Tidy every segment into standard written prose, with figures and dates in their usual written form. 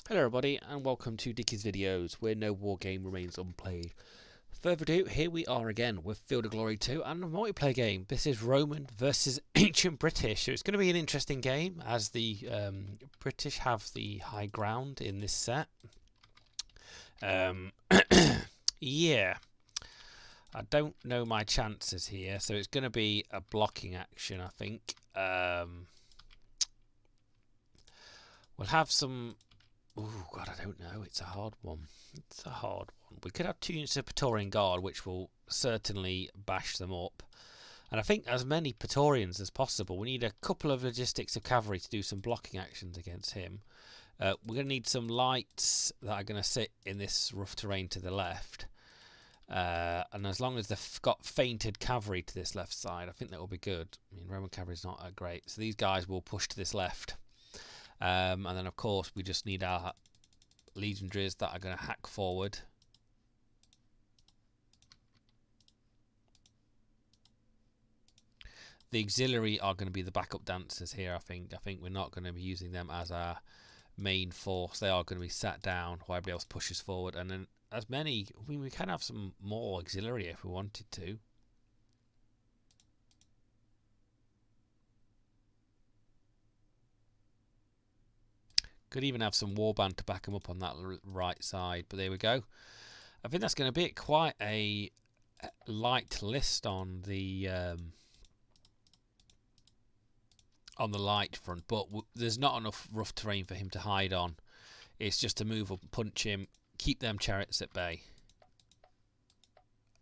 Hello everybody and welcome to Dickie's Videos, where no war game remains unplayed. Further ado, here we are again with Field of Glory 2 and a multiplayer game. This is Roman versus Ancient British, so it's going to be an interesting game as the British have the high ground in this set. Yeah, I don't know my chances here, so it's going to be a blocking action, I think. We'll have some... Oh God, I don't know. It's a hard one. It's a hard one. We could have 2 units of Praetorian Guard, which will certainly bash them up. And I think as many Praetorians as possible. We need a couple of logistics of cavalry to do some blocking actions against him. We're going to need some lights that are going to sit in this rough terrain to the left. And as long as they've got fainted cavalry to this left side, I think that will be good. I mean, Roman cavalry is not that great. So these guys will push to this left. And then, of course, we just need our legionaries that are going to hack forward. The auxiliary are going to be the backup dancers here, I think. I think we're not going to be using them as our main force. They are going to be sat down while everybody else pushes forward. And then as many... I mean, we can have some more auxiliary if we wanted to. Could even have some warband to back them up on that right side, but there we go. I think that's going to be it. Quite a light list on the light front, but there's not enough rough terrain for him to hide on. It's just to move up, punch him, keep them chariots at bay.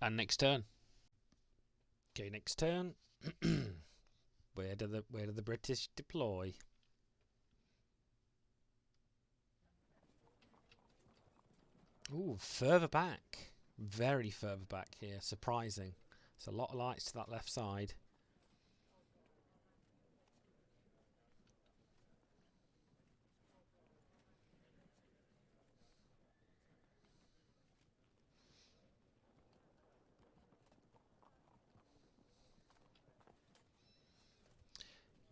And next turn. Okay, next turn. Where do the British deploy? Ooh, further back. Very further back here. Surprising. There's a lot of lights to that left side.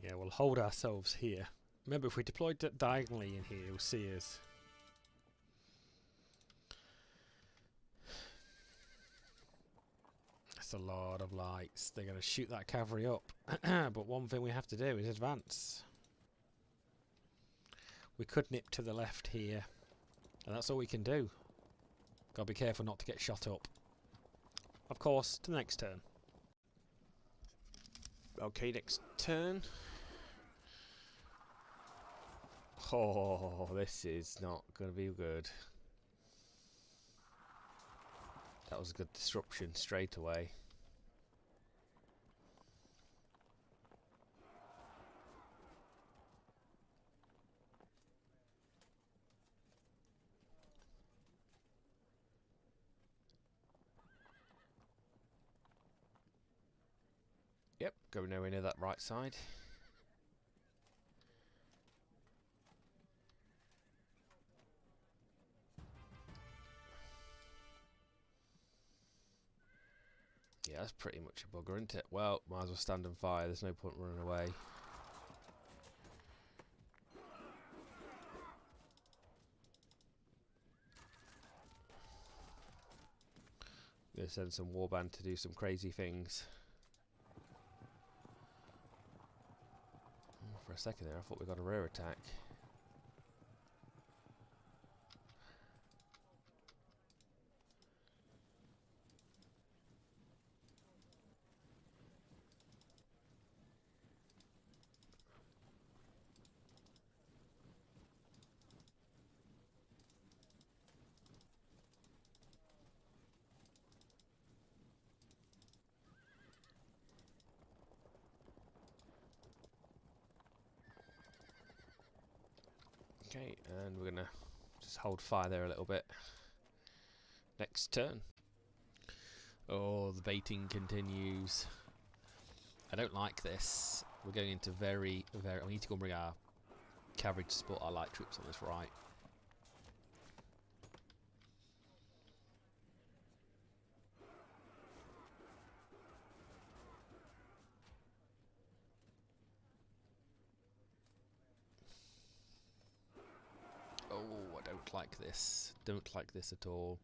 Yeah, we'll hold ourselves here. Remember, if we deployed diagonally in here, you'll see us. That's a lot of lights. They're going to shoot that cavalry up. But one thing we have to do is advance. We could nip to the left here. And that's all we can do. Gotta be careful not to get shot up. Of course, to the next turn. Okay, next turn. Oh, this is not going to be good. That was a good disruption straight away. Yep, going nowhere near that right side. Yeah, that's pretty much a bugger, isn't it? Well, might as well stand and fire. There's no point running away. I'm going to send some warband to do some crazy things. For a second there, I thought we got a rear attack. Okay, and we're going to just hold fire there a little bit. Next turn. Oh, the baiting continues. I don't like this. We're going into very... We need to go and bring our cavalry to support our light troops on this right. don't like this. Don't like this at all.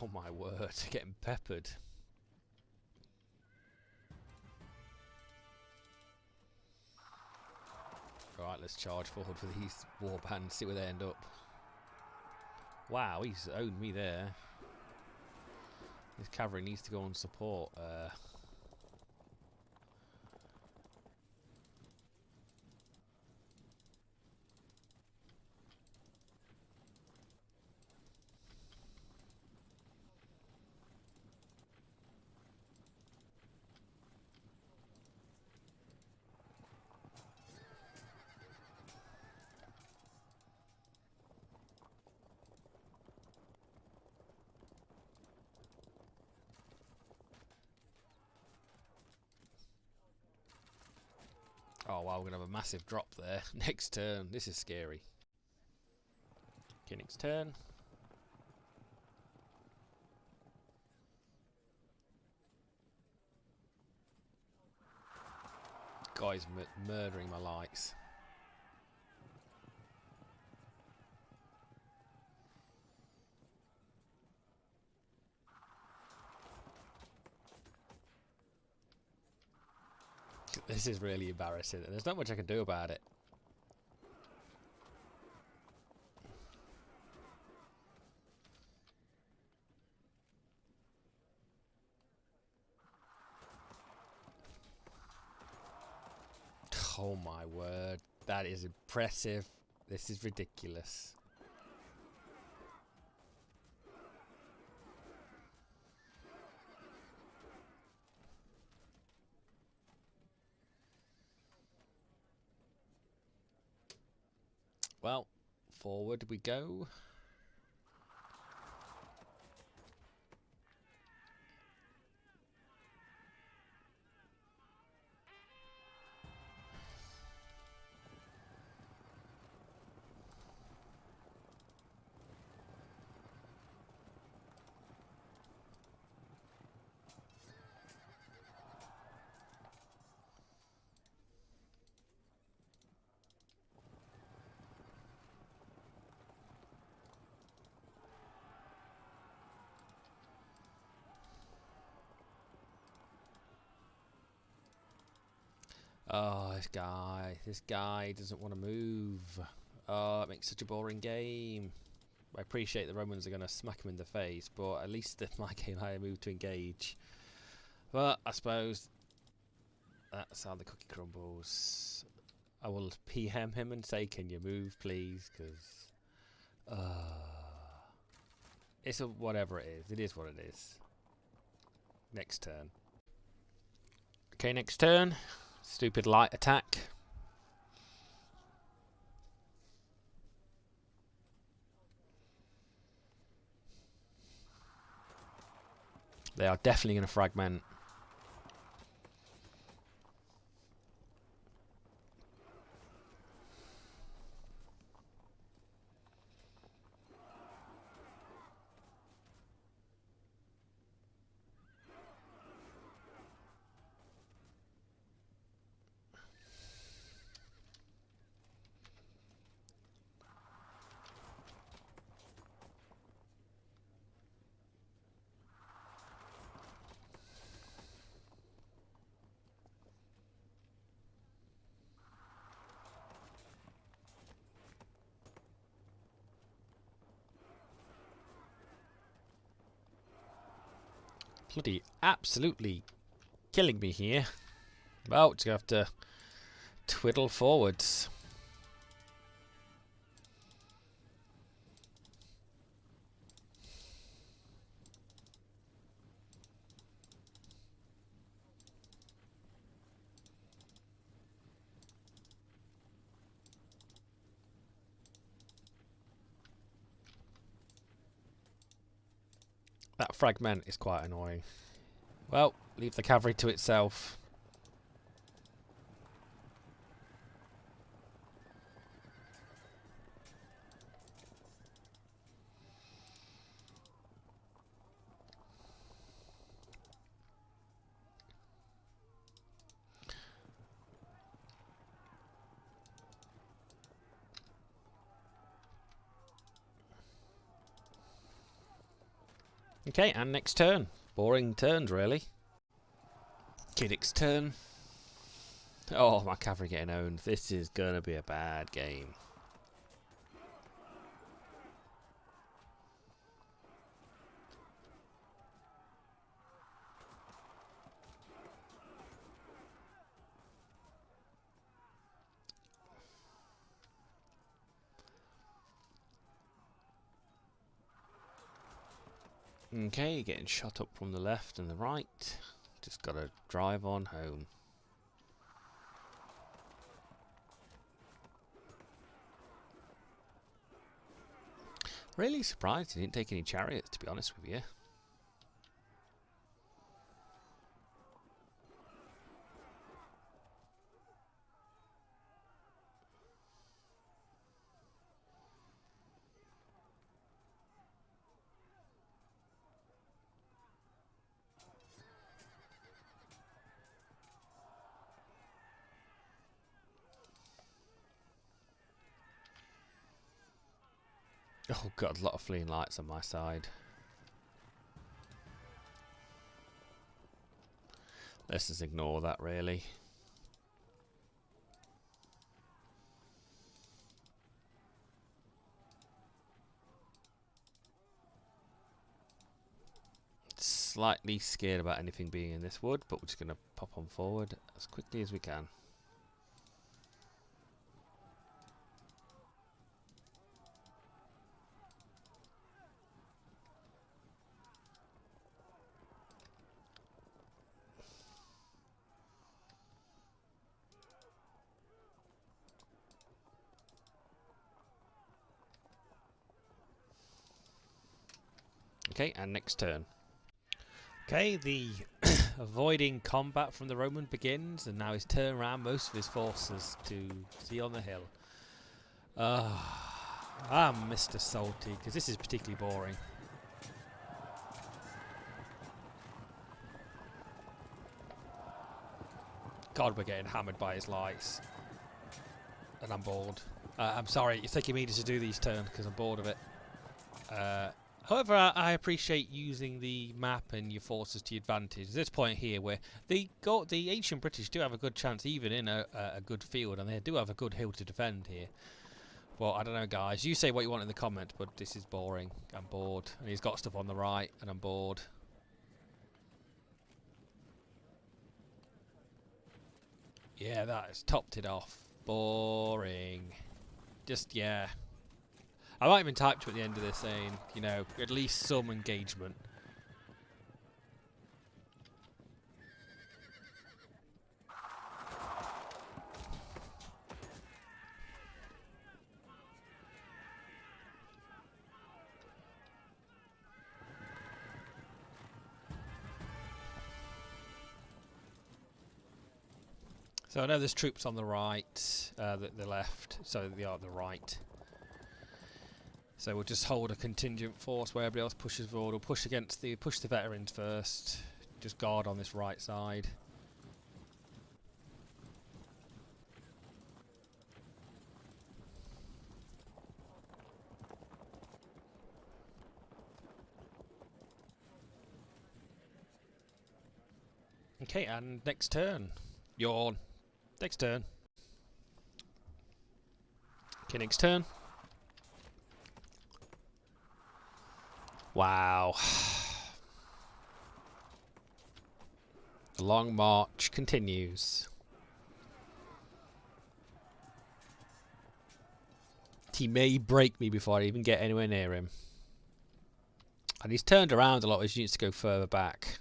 Oh my word, getting peppered. Right, let's charge forward for these warbands, see where they end up. Wow, he's owned me there. This cavalry needs to go on support. Oh wow, we're going to have a massive drop there. Next turn. This is scary. Okay, next turn. Guy's murdering my likes. This is really embarrassing, and there's not much I can do about it. Oh my word, that is impressive. This is ridiculous. Well, forward we go. Oh, this guy doesn't want to move. Oh, it makes such a boring game. I appreciate the Romans are going to smack him in the face, but at least in my game I moved to engage. But I suppose that's how the cookie crumbles. I will PM him and say, can you move, please? Because it's whatever it is. It is what it is. Next turn. Okay, next turn. Stupid light attack. They are definitely going to fragment. Bloody absolutely killing me here. Well, just going to have to twiddle forwards. That fragment is quite annoying. Well, leave the cavalry to itself. Okay, and next turn. Boring turns, really. Kiddick's turn. Oh, my cavalry getting owned. This is going to be a bad game. Okay, getting shot up from the left and the right. Just got to drive on home. Really surprised he didn't take any chariots, to be honest with you. Oh god, a lot of fleeing lights on my side. Let's just ignore that, really. Slightly scared about anything being in this wood, but we're just going to pop on forward as quickly as we can. Okay, and next turn. Okay, the avoiding combat from the Roman begins, and now he's turned around most of his forces to see on the hill. I'm Mr. Salty, because this is particularly boring. God, we're getting hammered by his lights. And I'm bored. I'm sorry, it's taking me to do these turns, because I'm bored of it. However, I appreciate using the map and your forces to your advantage. At this point here, where the ancient British do have a good chance, even in a good field, and they do have a good hill to defend here. Well, I don't know, guys. You say what you want in the comments, but this is boring. I'm bored. And he's got stuff on the right, and I'm bored. Yeah, that has topped it off. Boring. Just, yeah. I might even type to at the end of this saying, you know, at least some engagement. So I know there's troops on the right, the left, so they are the right. So we'll just hold a contingent force where everybody else pushes forward. We'll push the veterans first. Just guard on this right side. Okay, and next turn. Yawn. Next turn. Okay, next turn. Wow. The long march continues. He may break me before I even get anywhere near him. And he's turned around a lot as he needs to go further back.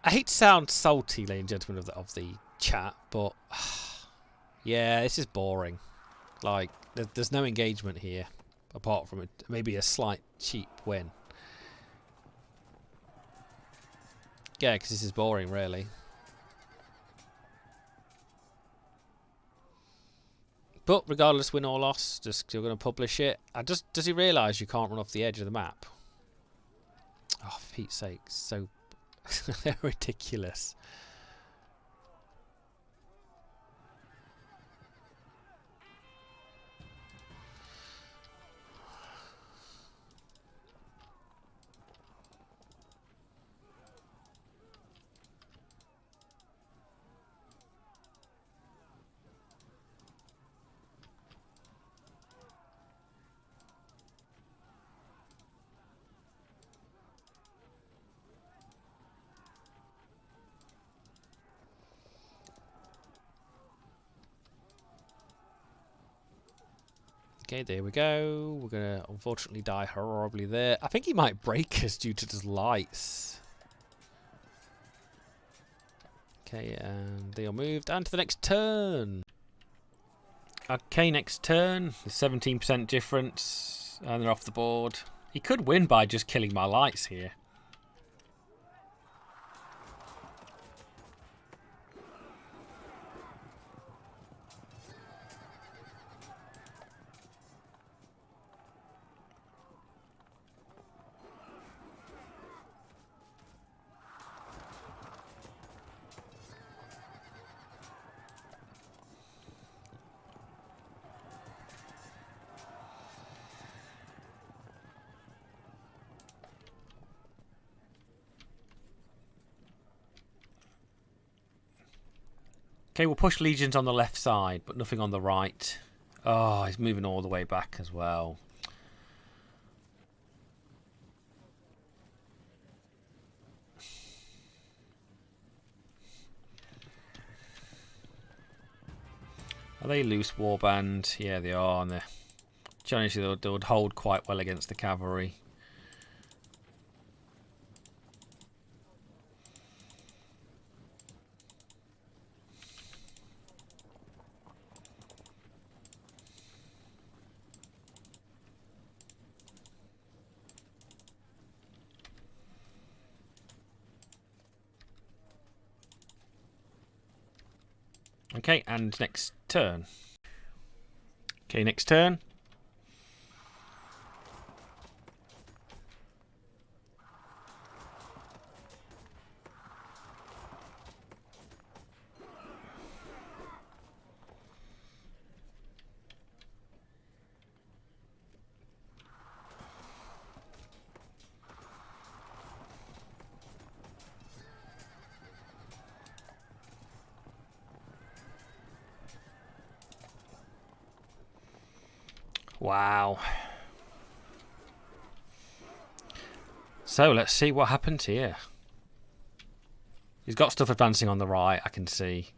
I hate to sound salty, ladies and gentlemen of the chat, but yeah, this is boring. Like, there's no engagement here, apart from maybe a slight cheap win. Yeah, because this is boring, really. But regardless, win or loss, just you're going to publish it. Does he realise you can't run off the edge of the map? Oh, for Pete's sake, so ridiculous. Okay, there we go. We're going to unfortunately die horribly there. I think he might break us due to the lights. Okay, and they are moved. And to the next turn. Okay, next turn. The 17% difference. And they're off the board. He could win by just killing my lights here. Okay, we'll push legions on the left side, but nothing on the right. Oh, he's moving all the way back as well. Are they loose warband? Yeah, they are. And generally, they would hold quite well against the cavalry. Okay, and next turn. Okay, next turn. Wow. So let's see what happens here. He's got stuff advancing on the right, I can see.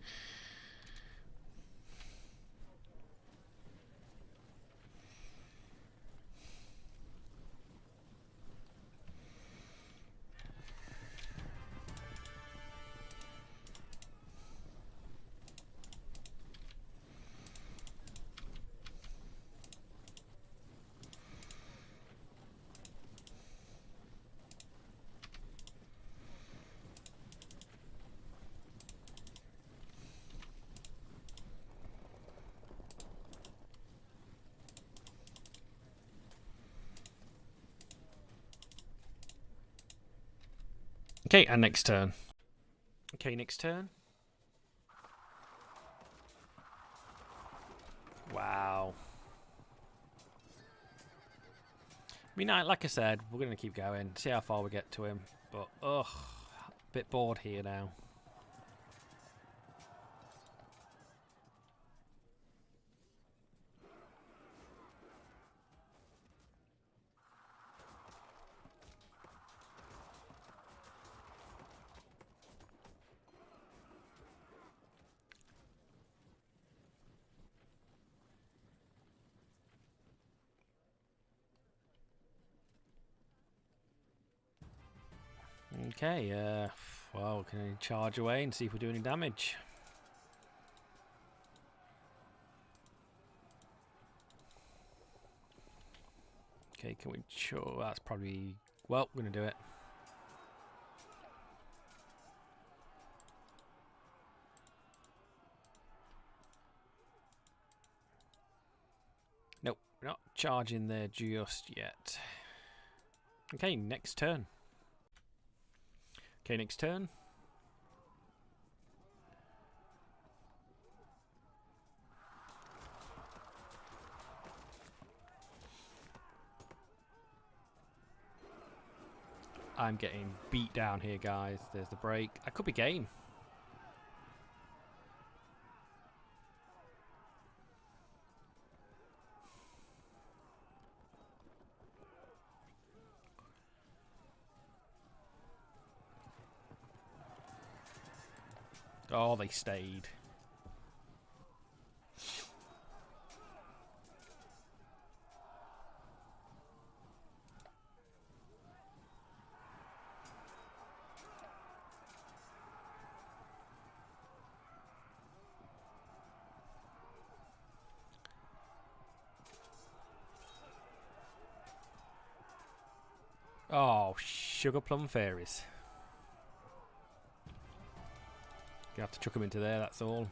Okay, and next turn. Okay, next turn. Wow. I mean, like I said, we're going to keep going, see how far we get to him. But, ugh, a bit bored here now. Okay, well, can I charge away and see if we do any damage? Okay, can we... Sure, that's probably... Well, we're going to do it. Nope, we're not charging there just yet. Okay, next turn. Okay, next turn. I'm getting beat down here, guys. There's the break. I could be game. Oh, they stayed. Oh, sugar plum fairies. You have to chuck them into there, that's all.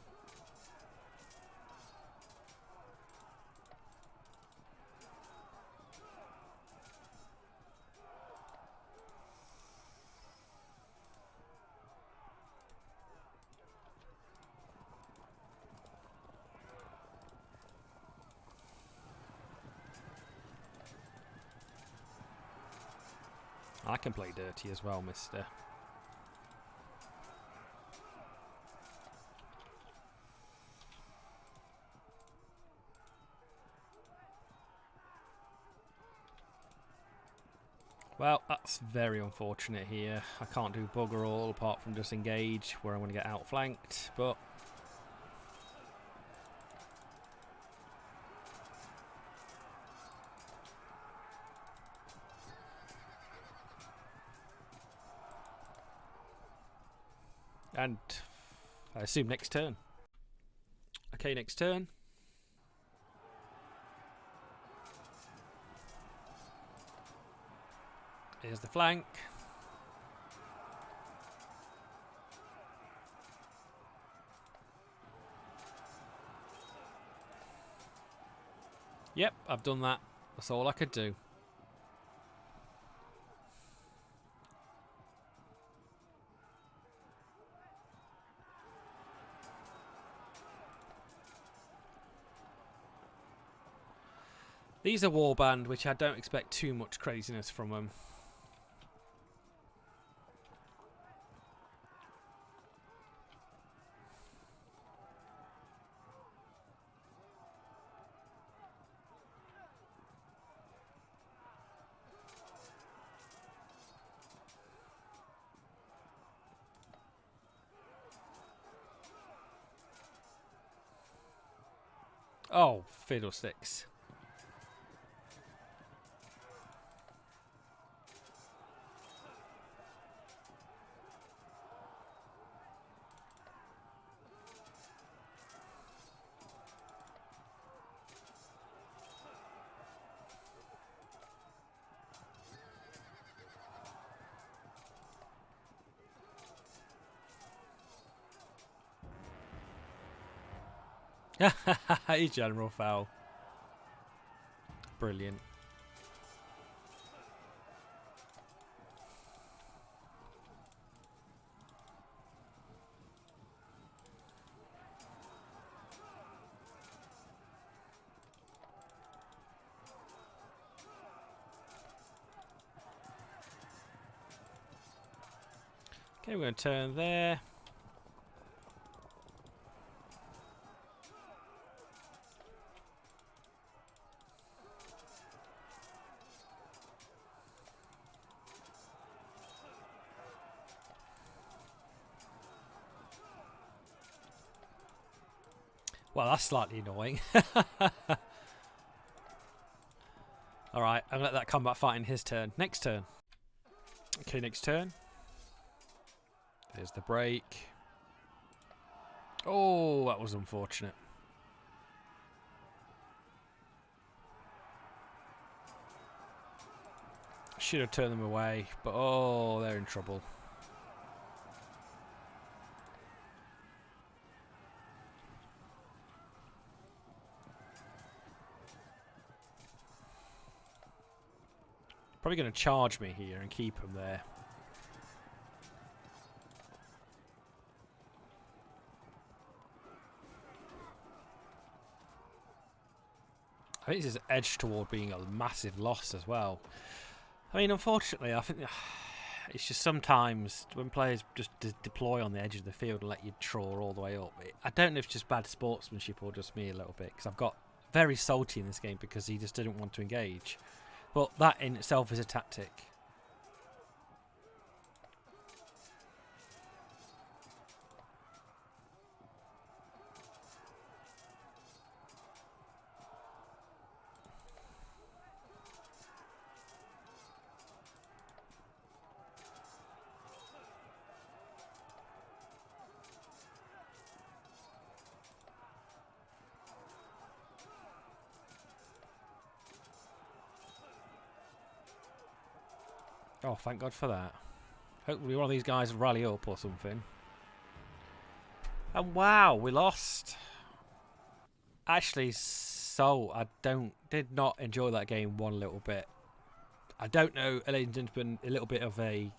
I can play dirty as well, mister. Well, that's very unfortunate here. I can't do bugger all apart from just engage, where I'm going to get outflanked, but... And I assume next turn. Okay, next turn. Here's the flank. Yep, I've done that. That's all I could do. These are warband, which I don't expect too much craziness from them. Oh, fiddlesticks. A general foul. Brilliant. Okay, we're going to turn there. Well, that's slightly annoying. Alright, I'm going to let that combat fight in his turn. Next turn. Okay, next turn. There's the break. Oh, that was unfortunate. Should have turned them away, but oh, they're in trouble. Probably going to charge me here and keep him there. I think this is edged toward being a massive loss as well. I mean, unfortunately, I think it's just sometimes when players just deploy on the edge of the field and let you draw all the way up. I don't know if it's just bad sportsmanship or just me a little bit, because I've got very salty in this game because he just didn't want to engage. But that in itself is a tactic. Oh, thank God for that. Hopefully one of these guys will rally up or something. And wow, we lost. Actually, so I did not enjoy that game one little bit. I don't know, ladies and gentlemen, a little bit of a...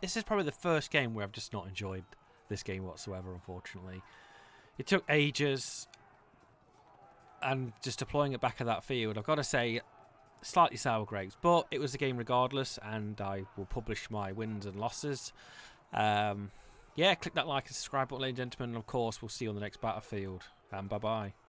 this is probably the first game where I've just not enjoyed this game whatsoever, unfortunately. It took ages, and just deploying it back at that field, I've got to say, slightly sour grapes, but it was a game regardless, and I will publish my wins and losses. Yeah, click that like and subscribe button, ladies and gentlemen, and of course, we'll see you on the next battlefield, and bye-bye.